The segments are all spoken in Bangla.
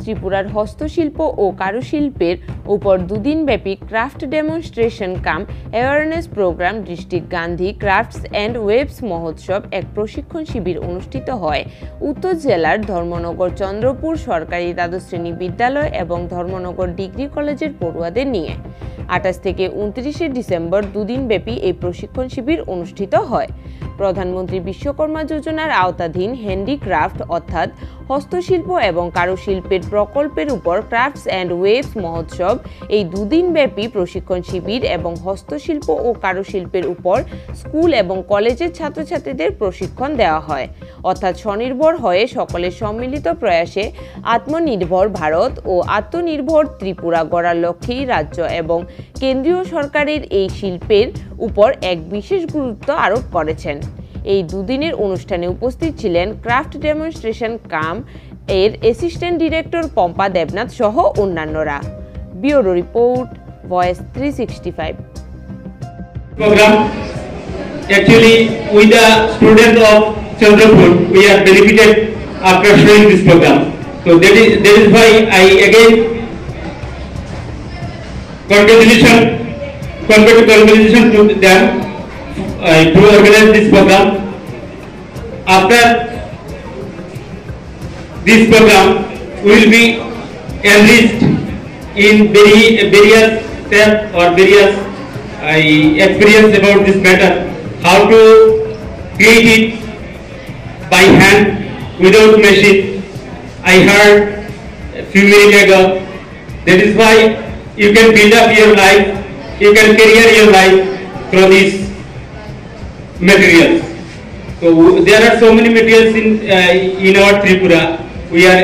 ত্রিপুরার হস্তশিল্প ও কারুশিল্পের উপর দুদিনব্যাপী craft demonstration cum awareness program district Gandhi crafts and weaves মহোৎসব এক প্রশিক্ষণ শিবির অনুষ্ঠিত হয় উত্তর জেলার ধর্মনগর চন্দ্রপুর সরকারি দ্বাদশ শ্রেণী বিদ্যালয় এবং ধর্মনগর ডিগ্রি কলেজের পড়ুয়াদের নিয়ে 28 থেকে 29 ডিসেম্বর দুদিনব্যাপী এই প্রশিক্ষণ শিবির অনুষ্ঠিত হয়। প্রধানমন্ত্রী বিশ্বকর্মা যোজনার আওতাধীন হ্যান্ডিক্রাফট অর্থাৎ হস্তশিল্প এবং কারুশিল্পের প্রকল্পের উপর ক্রাফটস অ্যান্ড ওয়েবস মহোৎসব এই দুদিনব্যাপী প্রশিক্ষণ শিবির এবং হস্তশিল্প ও কারুশিল্পের উপর স্কুল এবং কলেজের ছাত্রছাত্রীদের প্রশিক্ষণ দেওয়া হয় অর্থাৎ স্বনির্ভর হয়ে সকলের সম্মিলিত প্রয়াসে আত্মনির্ভর ভারত ও আত্মনির্ভর ত্রিপুরা গড়ার লক্ষ্যে রাজ্য এবং কেন্দ্রীয় সরকারের এই শিল্পের উপর এক বিশেষ গুরুত্ব আরোপ করেছেন। এই দুদিনের অনুষ্ঠানে উপস্থিত ছিলেন ক্রাফট ডেমনস্ট্রেশন কাম এর অ্যাসিস্ট্যান্ট ডিরেক্টর পম্পা দেবনাথ সহ অন্যান্যরা। Bureau report, voice 365। Program actually with the students of Chandrapur we are benefited after showing this program. So that is why I again congratulations to them to organize this program. After this program we will be enriched in various steps or various experience about this matter, how to create it by hand without machine. I heard a few minutes ago. That is why you can build up your life, you can career your life through these materials. So there are so many materials in our Tripura. We are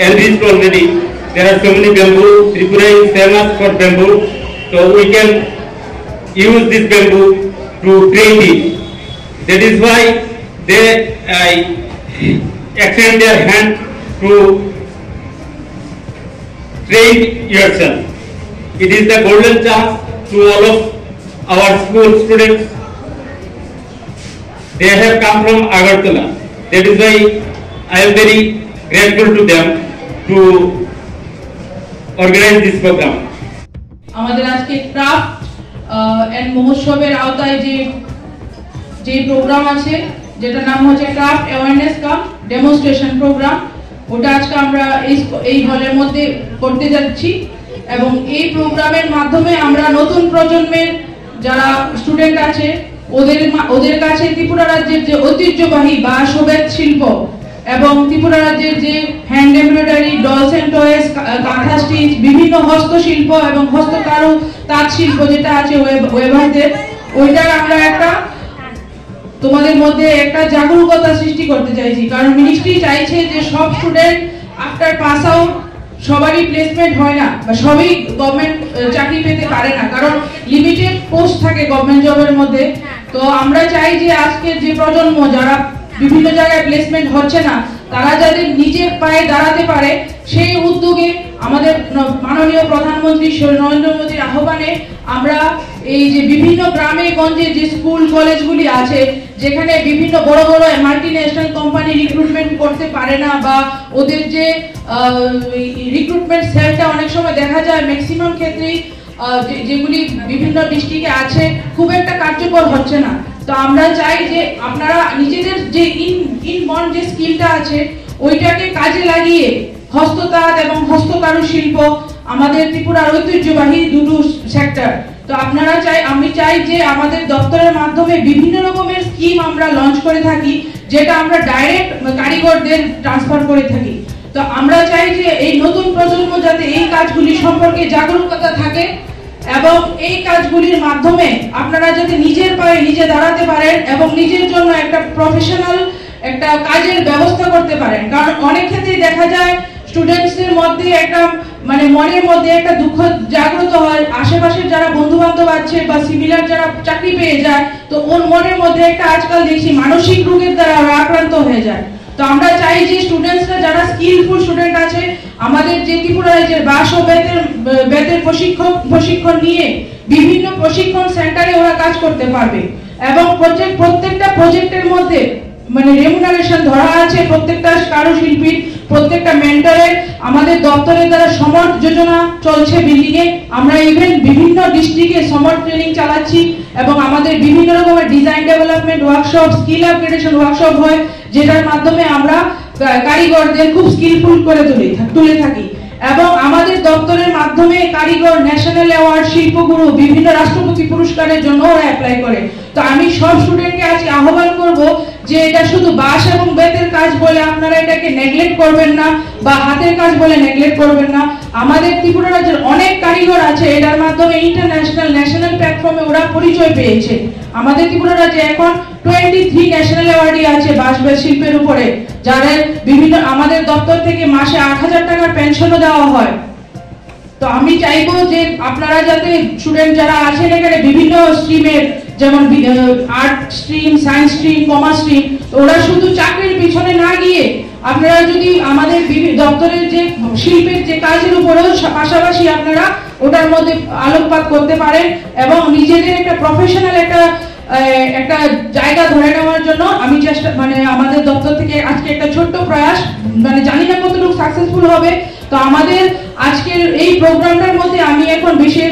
enriched already. There are so many bamboo. Tripura is famous for bamboo. So we can use this bamboo to create it. That is why they extend their hand to train yourself. It is the golden chance to all of our school students. They have come from Agartala. That is why I am very grateful to them to organize this program. আমাদের আজকে ক্রাফট এন্ড মহোৎসবের আওতায় যে প্রোগ্রাম আছে যেটার নাম হচ্ছে ক্রাফট অ্যাওয়ারনেস কাম ডেমনস্ট্রেশন প্রোগ্রাম, ওটা আজকে আমরা এই হলের মধ্যে করতে যাচ্ছি এবং এই প্রোগ্রামের মাধ্যমে আমরা নতুন প্রজন্মের যারা স্টুডেন্ট আছে ওদের কাছে ত্রিপুরা রাজ্যের যে ঐতিহ্যবাহী বা সোবেত শিল্প এবং ত্রিপুরা রাজ্যের যে hand embroidery, dolls and toys, kantha stitch, বিভিন্ন হস্তশিল্প এবং হস্তকারু তাঁত শিল্প যেটা আছে ওয়েভারদের, ওইটার আমরা একটা তোমাদের মধ্যে একটা জাগরুকতা সৃষ্টি করতে চাইছি। কারণ মিনিস্ট্রি চাইছে যে সব স্টুডেন্ট আফটার পাস আউট সবারই প্লেসমেন্ট হয় না বা সবই গভর্নমেন্ট চাকরি পেতে পারে না, কারণ লিমিটেড পোস্ট থাকে গভর্নমেন্ট জবের মধ্যে। তো আমরা চাই যে আজকের যে প্রজন্ম যারা বিভিন্ন জায়গায় প্লেসমেন্ট হচ্ছে না তারা যাতে নিজের পায়ে দাঁড়াতে পারে সেই উদ্যোগে আমাদের মাননীয় প্রধানমন্ত্রী নরেন্দ্র মোদীর আহ্বানে আমরা এই যে বিভিন্ন গ্রামে গঞ্জে যে স্কুল কলেজগুলি আছে যেখানে বিভিন্ন বড় বড় মাল্টিন্যাশনাল কোম্পানি রিক্রুটমেন্ট করতে পারে না বা ওদের যে রিক্রুটমেন্ট সেলটা অনেক সময় দেখা যায় ম্যাক্সিমাম ক্ষেত্রেই যেগুলি বিভিন্ন ডিস্ট্রিক্টে আছে খুব একটা কার্যকর হচ্ছে না। তো আমরা চাই যে আপনারা নিজেদের যে ইনবর্ন যে স্কিলটা আছে ওইটাকে কাজে লাগিয়ে হস্ততাঁত এবং হস্তকারু শিল্প আমাদের ত্রিপুরার ঐতিহ্যবাহী দুটো সেক্টর। তো আমি চাই যে আমাদের দপ্তরের মাধ্যমে বিভিন্ন রকমের স্কিম আমরা লঞ্চ করে থাকি যেটা আমরা ডাইরেক্ট কারিগরদের ট্রান্সফার করে থাকি। তো আমরা চাই যে এই নতুন প্রজন্ম যাতে এই কাজগুলি সম্পর্কে জাগরুকতা থাকে এবং এই কাজগুলির মাধ্যমে আপনারা যাতে নিজের পায়ে নিজে দাঁড়াতে পারেন এবং নিজের জন্য একটা প্রফেশনাল একটা কাজের ব্যবস্থা করতে পারেন। কারণ অনেক ক্ষেত্রেই দেখা যায় স্টুডেন্টসদের মধ্যে একটা মনের মধ্যে একটা দুঃখ জাগ্রত হয়, আশেপাশের যারা বন্ধু বান্ধব আছে বা সিমিলার যারা চাকরি পেয়ে যায় তো ওর মনের মধ্যে একটা আজকাল দেখছি মানসিক রোগের দ্বারা আক্রান্ত হয়ে যায়। তো আমরা চাই যে স্টুডেন্টসরা যারা স্কিলফুল স্টুডেন্ট আছে আমাদের যে ত্রিপুরা রাজ্যের বাস ও বেতের প্রশিক্ষণ নিয়ে বিভিন্ন প্রশিক্ষণ সেন্টারে ওরা কাজ করতে পারবে এবং প্রত্যেকটা প্রজেক্টের মধ্যে রেমুনারেশন ধরা আছে প্রত্যেকটা কারুশিল্পীর। প্রত্যেকটা মেন্টরের আমাদের দপ্তরের দ্বারা সমর যোজনা চলছে বিল্ডিং এ। আমরা ইভেন বিভিন্ন ডিস্ট্রিক্টে সমর ট্রেনিং চালাচ্ছি এবং আমাদের বিভিন্ন রকমের design development workshop, skill upgradation workshop হয়, যেটার মাধ্যমে আমরা কারিগরদের খুব স্কিলফুল করে তুলে থাকি। এবং আমাদের দপ্তরের মাধ্যমে কারিগর ন্যাশনাল অ্যাওয়ার্ড, শিল্পগুরু, বিভিন্ন রাষ্ট্রপতি পুরস্কারের জন্য ওরা অ্যাপ্লাই করে। তো আমি সব স্টুডেন্টকে আজকে আহ্বান করব যে এটা শুধু বাঁশ এবং বেতের কাজ বলে আপনারা এটাকে নেগলেক্ট করবেন না, বা হাতের কাজ বলে নেগলেক্ট করবেন না। আমাদের ত্রিপুরা রাজ্যের অনেক কারিগর আছে, এটার মাধ্যমে ইন্টারন্যাশনাল ন্যাশনাল প্ল্যাটফর্মে ওরা পরিচয় পেয়েছে। আমাদের ত্রিপুরা রাজ্যে এখন 23 ন্যাশনাল অ্যাওয়ার্ডই আছে বাঁশ বেত শিল্পের উপরে, যারা বিভিন্ন আমাদের দপ্তর থেকে মাসে 8,000 টাকার পেনশনও দেওয়া হয়। তো আমি চাইবো যে আপনারা যাতে স্টুডেন্ট যারা আছেন এখানে বিভিন্ন স্ট্রিমের, যেমন art stream, science stream, commerce stream, ওরা শুধু চাকরির পিছনে না গিয়ে আপনারা যদি আমাদের দপ্তরের যে শিল্পের যে কাজের উপরেও পাশাপাশি আপনারা ওটার মধ্যে আলোকপাত করতে পারেন এবং নিজেদের একটা প্রফেশনাল একটা জায়গা ধরে নেওয়ার জন্য আমি চেষ্টা আমাদের দপ্তর থেকে আজকে একটা ছোট্ট প্রয়াস, জানি না কতটুকু সাকসেসফুল হবে। তো আমাদের আজকের এই প্রোগ্রামটার মধ্যে আমি এখন বিশেষ